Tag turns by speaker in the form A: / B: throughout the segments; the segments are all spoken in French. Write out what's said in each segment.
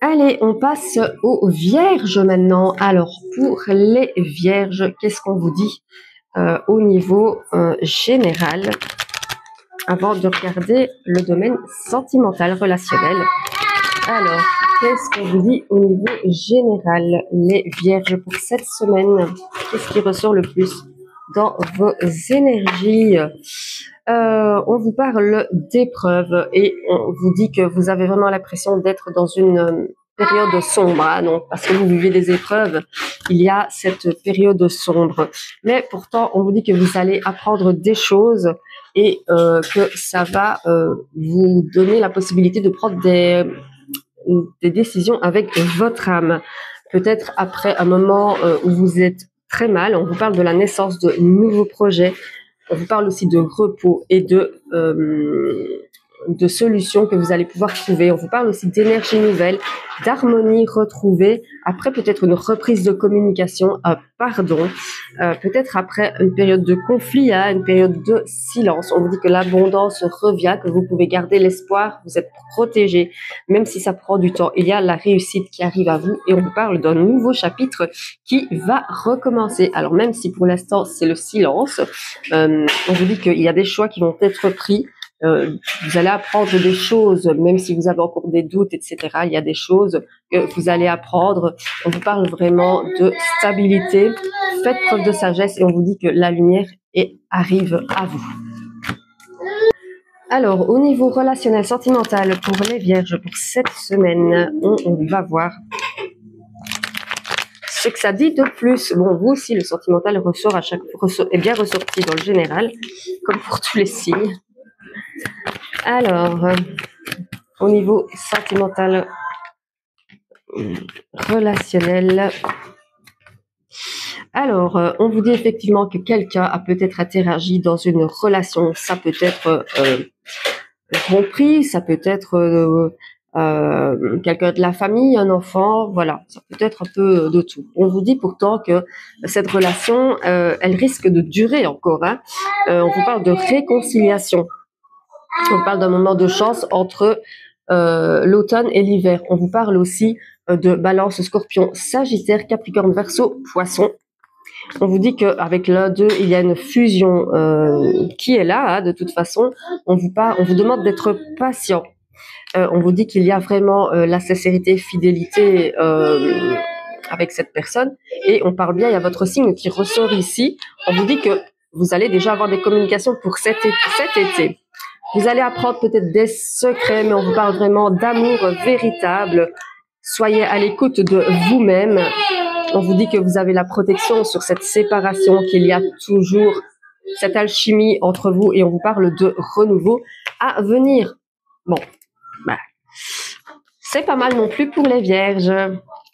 A: Allez, on passe aux vierges maintenant. Alors, pour les vierges, qu'est-ce qu'on vous dit au niveau général avant de regarder le domaine sentimental, relationnel? Alors, qu'est-ce qu'on vous dit au niveau général, les vierges, pour cette semaine? Qu'est-ce qui ressort le plus dans vos énergies? On vous parle d'épreuves et on vous dit que vous avez vraiment l'impression d'être dans une période sombre, hein, non, parce que vous vivez des épreuves, il y a cette période sombre. Mais pourtant, on vous dit que vous allez apprendre des choses et que ça va vous donner la possibilité de prendre des décisions avec votre âme. Peut-être après un moment où vous êtes très mal, on vous parle de la naissance de nouveaux projets, on vous parle aussi de repos et de solutions que vous allez pouvoir trouver. On vous parle aussi d'énergie nouvelle, d'harmonie retrouvée, après peut-être une reprise de communication, peut-être après une période de conflit, hein, une période de silence. On vous dit que l'abondance revient, que vous pouvez garder l'espoir, vous êtes protégé, même si ça prend du temps. Il y a la réussite qui arrive à vous et on vous parle d'un nouveau chapitre qui va recommencer. Alors même si pour l'instant c'est le silence, on vous dit qu'il y a des choix qui vont être pris. Vous allez apprendre des choses, même si vous avez encore des doutes, etc. Il y a des choses que vous allez apprendre. On vous parle vraiment de stabilité. Faites preuve de sagesse et on vous dit que la lumière arrive à vous. Alors, au niveau relationnel, sentimental, pour les vierges, pour cette semaine, on va voir ce que ça dit de plus. Bon, vous aussi, le sentimental est bien ressorti dans le général, comme pour tous les signes. Alors, au niveau sentimental, relationnel, alors, on vous dit effectivement que quelqu'un a peut-être interagi dans une relation. Ça peut être compris, ça peut être quelqu'un de la famille, un enfant, voilà, ça peut être un peu de tout. On vous dit pourtant que cette relation, elle risque de durer encore, hein. On vous parle de réconciliation. On parle d'un moment de chance entre l'automne et l'hiver. On vous parle aussi de Balance, Scorpion, Sagittaire, Capricorne, Verseau, Poisson. On vous dit qu'avec l'un d'eux, il y a une fusion qui est là, hein, de toute façon. On vous demande d'être patient. On vous dit qu'il y a vraiment la sincérité, fidélité avec cette personne. Et on parle bien, il y a votre signe qui ressort ici. On vous dit que vous allez déjà avoir des communications pour cet été. Vous allez apprendre peut-être des secrets, mais on vous parle vraiment d'amour véritable. Soyez à l'écoute de vous-même. On vous dit que vous avez la protection sur cette séparation, qu'il y a toujours cette alchimie entre vous et on vous parle de renouveau à venir. Bon, c'est pas mal non plus pour les vierges.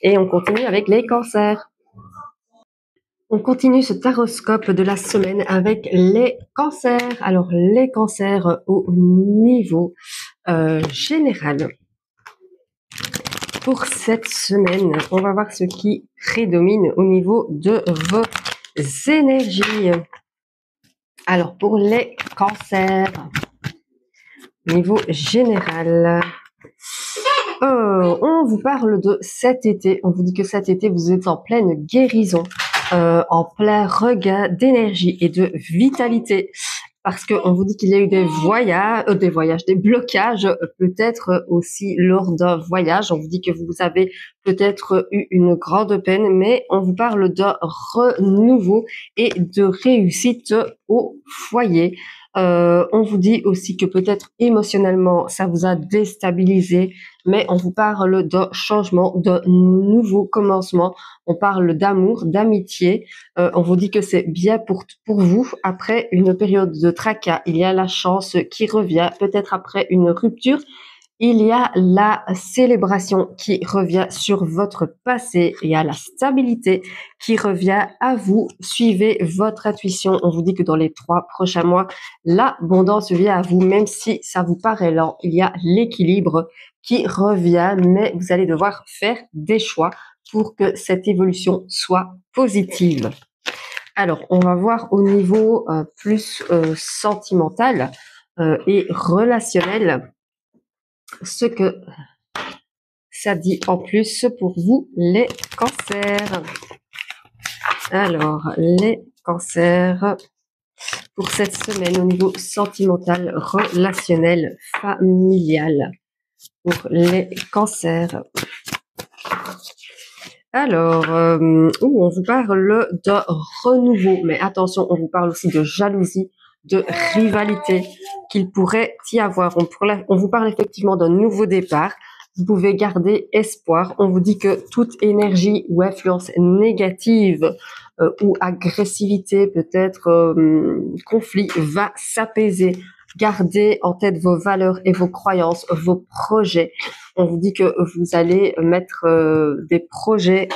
A: Et on continue avec les cancers. On continue ce taroscope de la semaine avec les cancers. Alors, les cancers au niveau général. Pour cette semaine, on va voir ce qui prédomine au niveau de vos énergies. Alors, pour les cancers, niveau général, on vous parle de cet été. On vous dit que cet été, vous êtes en pleine guérison, en plein regain d'énergie et de vitalité. Parce qu'on vous dit qu'il y a eu des blocages, peut-être aussi lors d'un voyage. On vous dit que vous avez peut-être eu une grande peine, mais on vous parle d'un renouveau et de réussite au foyer. On vous dit aussi que peut-être émotionnellement, ça vous a déstabilisé, mais on vous parle d'un changement, d'un nouveau commencement. On parle d'amour, d'amitié. On vous dit que c'est bien pour vous. Après une période de tracas, il y a la chance qui revient. Peut-être après une rupture, il y a la célébration qui revient sur votre passé. Il y a la stabilité qui revient à vous. Suivez votre intuition. On vous dit que dans les 3 prochains mois, l'abondance vient à vous, même si ça vous paraît lent. Il y a l'équilibre qui revient, mais vous allez devoir faire des choix pour que cette évolution soit positive. Alors, on va voir au niveau plus sentimental et relationnel ce que ça dit en plus pour vous les cancers? Alors, les cancers pour cette semaine au niveau sentimental, relationnel, familial. Pour les cancers. Alors, on vous parle de renouveau, mais attention, on vous parle aussi de jalousie, de rivalité qu'il pourrait y avoir. On vous parle effectivement d'un nouveau départ. Vous pouvez garder espoir. On vous dit que toute énergie ou influence négative ou agressivité, peut-être conflit, va s'apaiser. Gardez en tête vos valeurs et vos croyances, vos projets. On vous dit que vous allez mettre des projets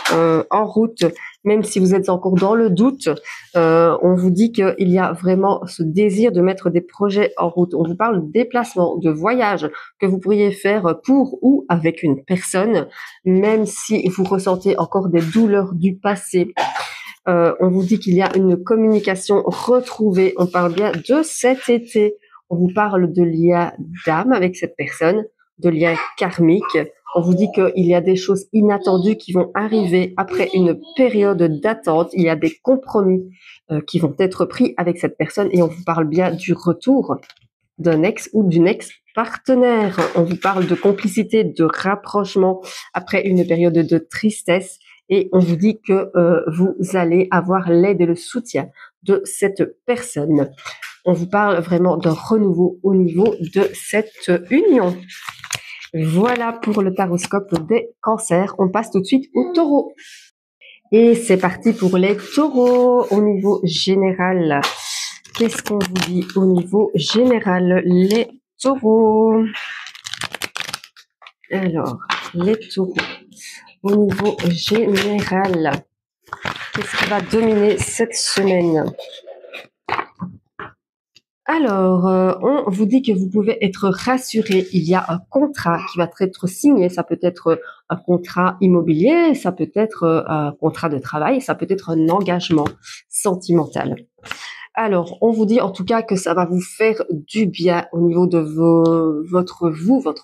A: en route, même si vous êtes encore dans le doute. On vous dit qu'il y a vraiment ce désir de mettre des projets en route. On vous parle de déplacement, de voyage que vous pourriez faire pour ou avec une personne, même si vous ressentez encore des douleurs du passé. On vous dit qu'il y a une communication retrouvée. On parle bien de cet été. On vous parle de liens d'âme avec cette personne, de liens karmiques. On vous dit qu'il y a des choses inattendues qui vont arriver après une période d'attente. Il y a des compromis qui vont être pris avec cette personne et on vous parle bien du retour d'un ex ou d'une ex-partenaire. On vous parle de complicité, de rapprochement après une période de tristesse et on vous dit que vous allez avoir l'aide et le soutien de cette personne. On vous parle vraiment d'un renouveau au niveau de cette union. Voilà pour le taroscope des cancers. On passe tout de suite au taureau. Et c'est parti pour les taureaux au niveau général. Qu'est-ce qu'on vous dit au niveau général, les taureaux? Alors, les taureaux au niveau général. Qu'est-ce qui va dominer cette semaine? Alors, on vous dit que vous pouvez être rassuré. Il y a un contrat qui va être signé. Ça peut être un contrat immobilier, ça peut être un contrat de travail, ça peut être un engagement sentimental. Alors, on vous dit en tout cas que ça va vous faire du bien au niveau de votre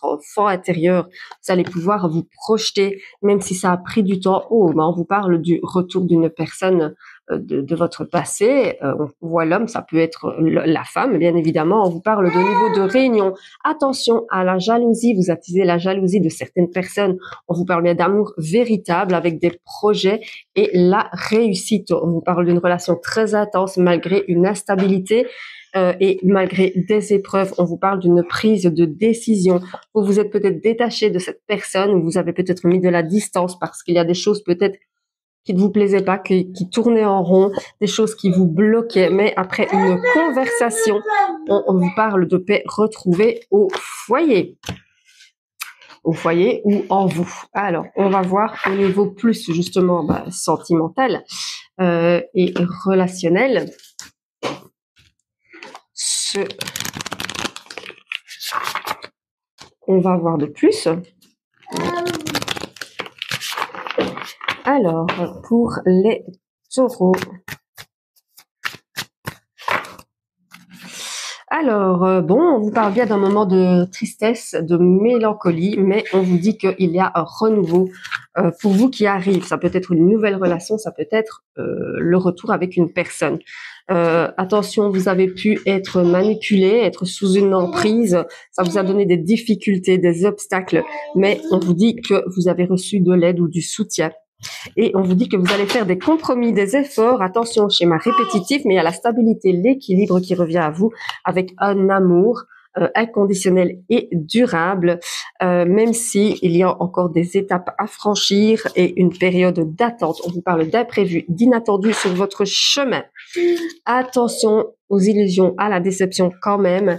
A: enfant intérieur. Vous allez pouvoir vous projeter, même si ça a pris du temps. On vous parle du retour d'une personne de votre passé. On voit l'homme, ça peut être la femme, bien évidemment. On vous parle de niveau de réunion. Attention à la jalousie. Vous attisez la jalousie de certaines personnes. On vous parle bien d'amour véritable avec des projets et la réussite. On vous parle d'une relation très intense malgré une instabilité et malgré des épreuves. On vous parle d'une prise de décision. Vous vous êtes peut-être détaché de cette personne ou vous avez peut-être mis de la distance parce qu'il y a des choses peut-être qui ne vous plaisaient pas, qui tournaient en rond, des choses qui vous bloquaient. Mais après une conversation, on vous parle de paix retrouvée au foyer. Au foyer ou en vous. Alors, on va voir au niveau plus justement sentimental et relationnel ce qu'on va voir de plus. Alors, pour les taureaux. Alors, on vous parle bien d'un moment de tristesse, de mélancolie, mais on vous dit qu'il y a un renouveau pour vous qui arrive. Ça peut être une nouvelle relation, ça peut être le retour avec une personne. Attention, vous avez pu être manipulé, être sous une emprise, ça vous a donné des difficultés, des obstacles, mais on vous dit que vous avez reçu de l'aide ou du soutien. Et on vous dit que vous allez faire des compromis, des efforts. Attention au schéma répétitif, mais il y a la stabilité, l'équilibre qui revient à vous avec un amour inconditionnel et durable, même si il y a encore des étapes à franchir et une période d'attente. On vous parle d'imprévus, d'inattendus sur votre chemin. Attention aux illusions, à la déception quand même.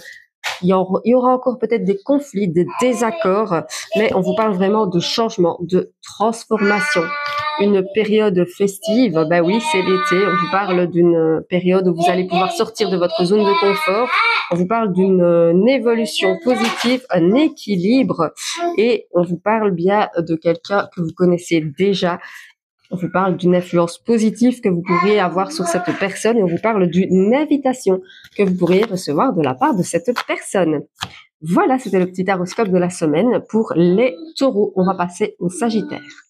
A: Il y aura encore peut-être des conflits, des désaccords, mais on vous parle vraiment de changement, de transformation. Une période festive, oui, c'est l'été. On vous parle d'une période où vous allez pouvoir sortir de votre zone de confort. On vous parle d'une évolution positive, un équilibre, et on vous parle bien de quelqu'un que vous connaissez déjà. On vous parle d'une influence positive que vous pourriez avoir sur cette personne et on vous parle d'une invitation que vous pourriez recevoir de la part de cette personne. Voilà, c'était le petit horoscope de la semaine pour les taureaux. On va passer au Sagittaire.